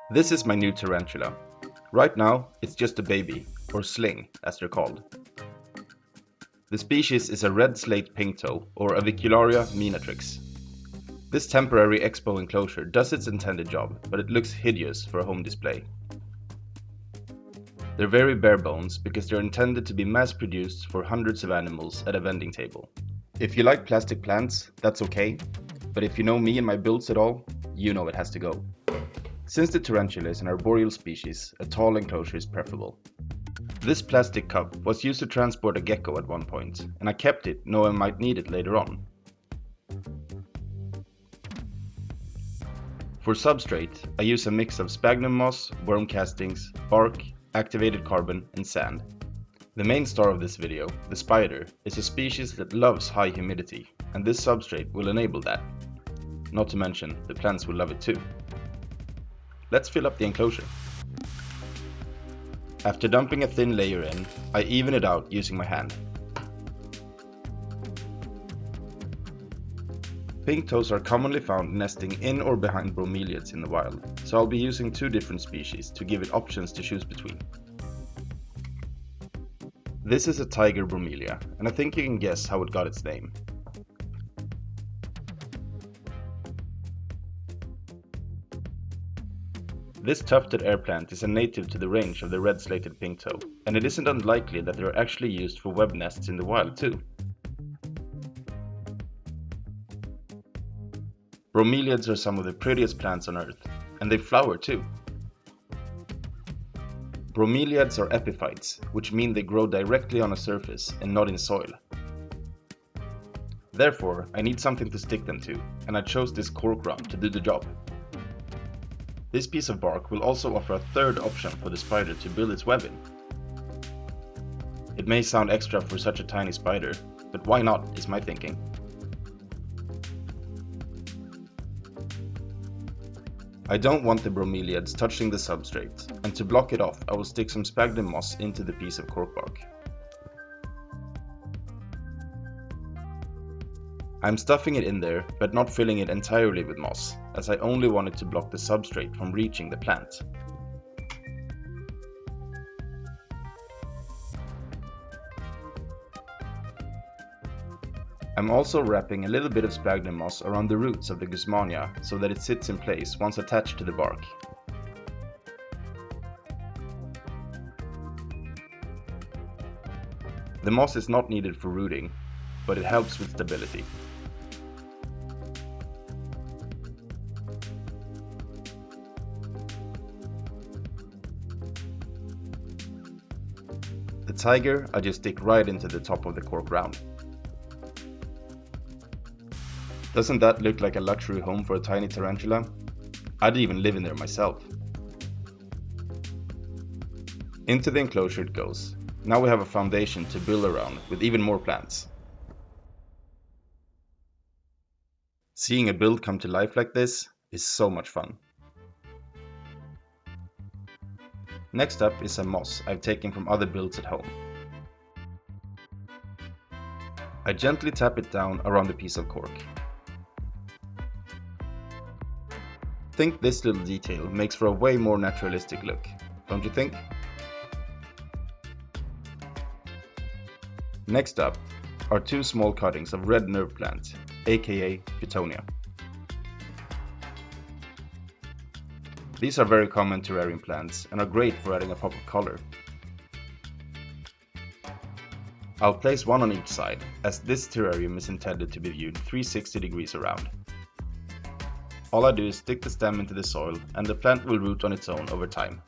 This is my new tarantula. Right now, it's just a baby, or sling as they're called. The species is a red slate pinktoe, or Avicularia minatrix. This temporary expo enclosure does its intended job, but it looks hideous for a home display. They're very bare bones because they're intended to be mass produced for hundreds of animals at a vending table. If you like plastic plants, that's okay, but if you know me and my builds at all, you know it has to go. Since the tarantula is an arboreal species, a tall enclosure is preferable. This plastic cup was used to transport a gecko at one point, and I kept it knowing I might need it later on. For substrate, I use a mix of sphagnum moss, worm castings, bark, activated carbon, and sand. The main star of this video, the spider, is a species that loves high humidity, and this substrate will enable that. Not to mention, the plants will love it too. Let's fill up the enclosure. After dumping a thin layer in, I even it out using my hand. Pinktoes are commonly found nesting in or behind bromeliads in the wild, so I'll be using two different species to give it options to choose between. This is a tiger bromelia, and I think you can guess how it got its name. This tufted air plant is a native to the range of the red-slated pinktoe, and it isn't unlikely that they are actually used for web nests in the wild too. Bromeliads are some of the prettiest plants on earth, and they flower too. Bromeliads are epiphytes, which mean they grow directly on a surface and not in soil. Therefore, I need something to stick them to, and I chose this cork bark to do the job. This piece of bark will also offer a third option for the spider to build its web in. It may sound extra for such a tiny spider, but why not is my thinking. I don't want the bromeliads touching the substrate, and to block it off I will stick some sphagnum moss into the piece of cork bark. I'm stuffing it in there, but not filling it entirely with moss, as I only wanted to block the substrate from reaching the plant. I'm also wrapping a little bit of sphagnum moss around the roots of the guzmania so that it sits in place once attached to the bark. The moss is not needed for rooting, but it helps with stability. The tiger I just stick right into the top of the cork round. Doesn't that look like a luxury home for a tiny tarantula? I'd even live in there myself. Into the enclosure it goes. Now we have a foundation to build around with even more plants. Seeing a build come to life like this is so much fun. Next up is some moss I've taken from other builds at home. I gently tap it down around the piece of cork. I think this little detail makes for a way more naturalistic look, don't you think? Next up are two small cuttings of red nerve plant, aka Fittonia. These are very common terrarium plants and are great for adding a pop of color. I'll place one on each side, as this terrarium is intended to be viewed 360 degrees around. All I do is stick the stem into the soil and the plant will root on its own over time.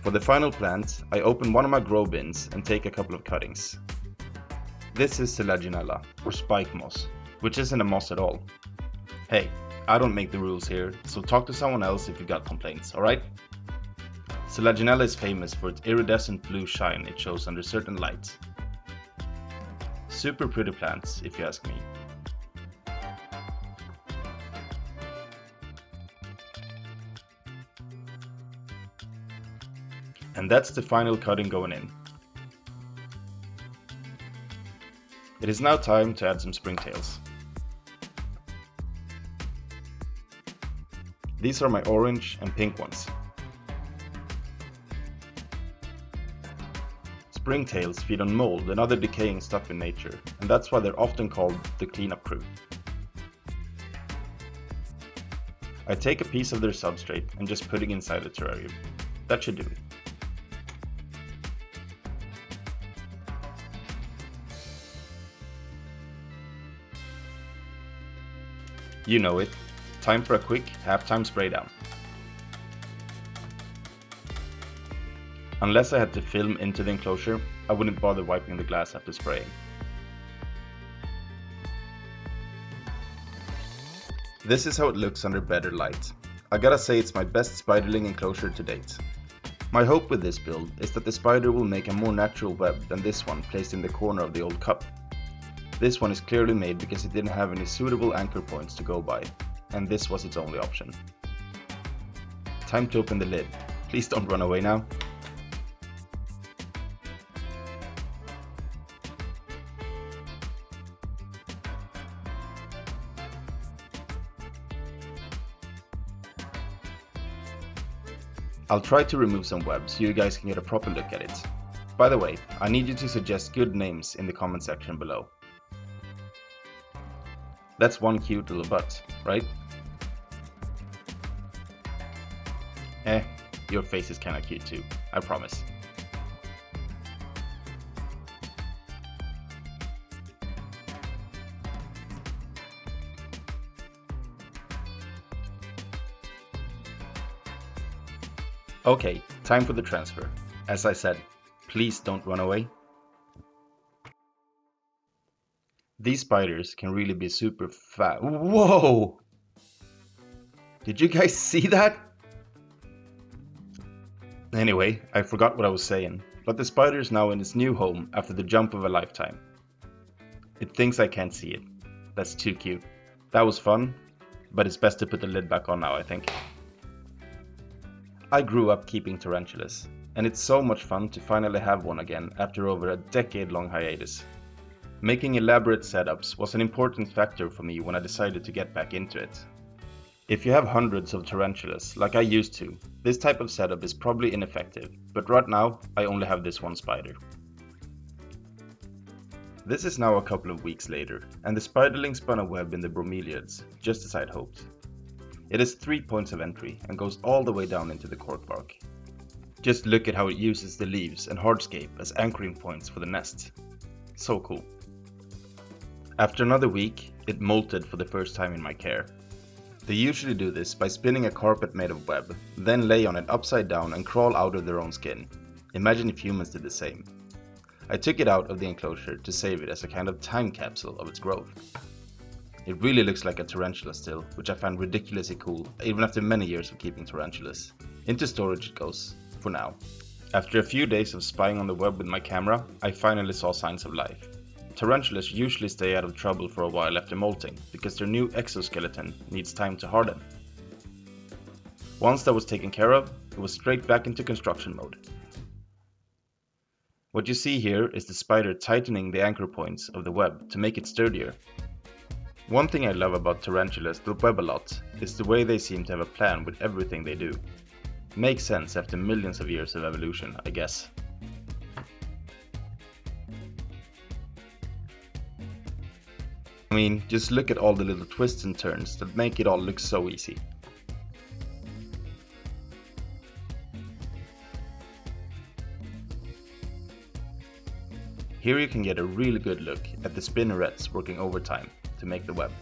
For the final plant, I open one of my grow bins and take a couple of cuttings. This is Selaginella, or spike moss, which isn't a moss at all. Hey, I don't make the rules here, so talk to someone else if you got complaints, alright? Selaginella is famous for its iridescent blue shine it shows under certain light. Super pretty plants, if you ask me. And that's the final cutting going in. It is now time to add some springtails. These are my orange and pink ones. Springtails feed on mold and other decaying stuff in nature, and that's why they're often called the cleanup crew. I take a piece of their substrate and just put it inside the terrarium. That should do it. You know it. Time for a quick halftime spray down. Unless I had to film into the enclosure, I wouldn't bother wiping the glass after spraying. This is how it looks under better light. I gotta say it's my best spiderling enclosure to date. My hope with this build is that the spider will make a more natural web than this one placed in the corner of the old cup. This one is clearly made because it didn't have any suitable anchor points to go by, and this was its only option. Time to open the lid. Please don't run away now. I'll try to remove some webs so you guys can get a proper look at it. By the way, I need you to suggest good names in the comment section below. That's one cute little butt, right? Your face is kinda cute too, I promise. Okay, time for the transfer. As I said, please don't run away. These spiders can really be super fat. Whoa! Did you guys see that? Anyway, I forgot what I was saying, but the spider is now in its new home after the jump of a lifetime. It thinks I can't see it. That's too cute. That was fun, but it's best to put the lid back on now, I think. I grew up keeping tarantulas, and it's so much fun to finally have one again after over a decade-long hiatus. Making elaborate setups was an important factor for me when I decided to get back into it. If you have hundreds of tarantulas, like I used to, this type of setup is probably ineffective, but right now I only have this one spider. This is now a couple of weeks later, and the spiderling spun a web in the Bromeliads, just as I'd hoped. It has 3 points of entry and goes all the way down into the cork bark. Just look at how it uses the leaves and hardscape as anchoring points for the nest. So cool. After another week, it molted for the first time in my care. They usually do this by spinning a carpet made of web, then lay on it upside down and crawl out of their own skin. Imagine if humans did the same. I took it out of the enclosure to save it as a kind of time capsule of its growth. It really looks like a tarantula still, which I find ridiculously cool, even after many years of keeping tarantulas. Into storage it goes, for now. After a few days of spying on the web with my camera, I finally saw signs of life. Tarantulas usually stay out of trouble for a while after molting, because their new exoskeleton needs time to harden. Once that was taken care of, it was straight back into construction mode. What you see here is the spider tightening the anchor points of the web to make it sturdier. One thing I love about tarantulas that web a lot is the way they seem to have a plan with everything they do. Makes sense after millions of years of evolution, I guess. I mean, just look at all the little twists and turns that make it all look so easy. Here you can get a really good look at the spinnerets working overtime to make the web.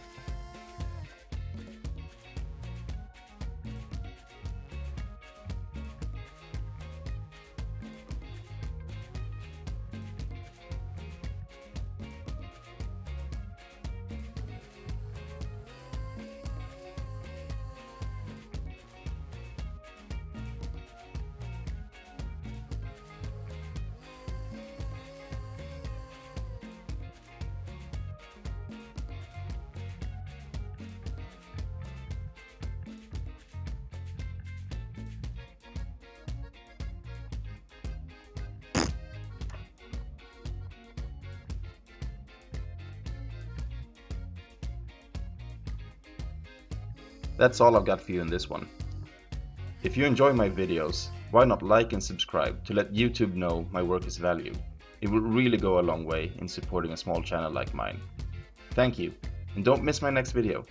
That's all I've got for you in this one. If you enjoy my videos, why not like and subscribe to let YouTube know my work is valued? It will really go a long way in supporting a small channel like mine. Thank you, and don't miss my next video.